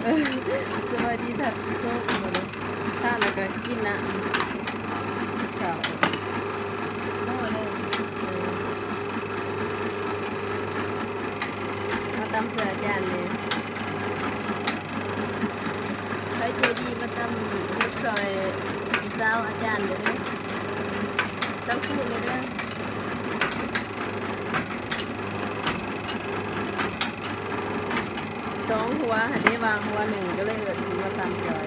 สวัสดีท่านผู้ชมมาเลยท่านแล้วก็กินนะข้าวโอ้เลยมาตำเสืออาจารย์เลยใครใจดีมาตำลูกซอยสาวอาจารย์เลยนะสาวคู่เลยนะสองหัวหันได้วางหัวหนึ่งก็เลยเอิดมาตำซอย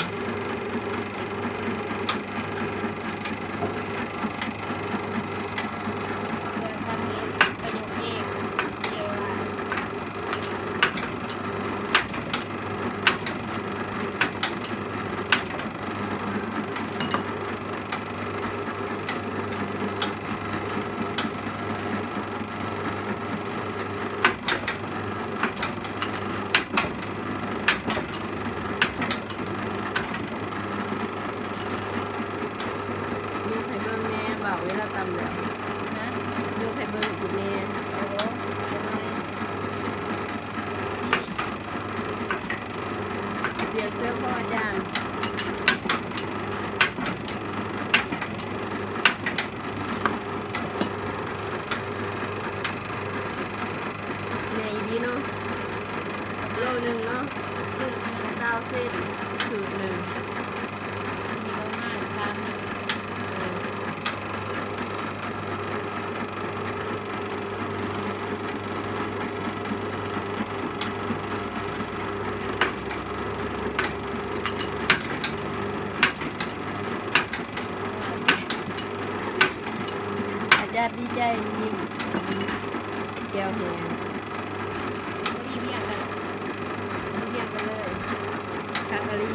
เวลาตำแล้วนะยกให้เบิ่งอีกแน่โอ้จะน้อยเดี๋ยวเสื้อพ่ออาจารย์ใหญ่ดีเนาะโลนึงเนาะ20 เส้นถือหนึ่งนี่ก็มา3นี่อาจารย์ดีใจยิ้มแก้วแหงรีเวียงกันเลยทางอลี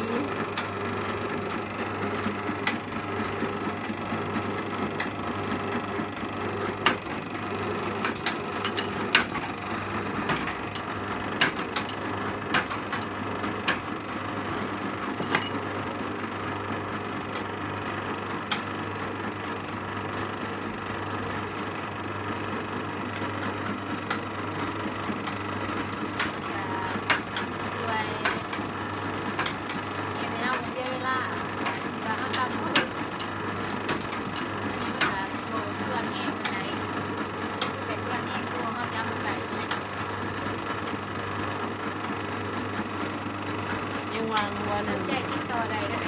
วางหัวหนึ่งใจติดต่อใดนะ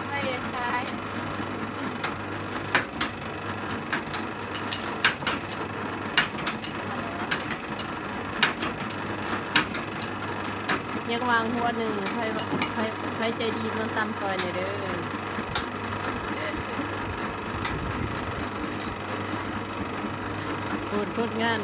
ไม่ใช่ยังวางหัวหนึ่งใครใจดีมันตำซอยเนี่ยเด้อพูดงาน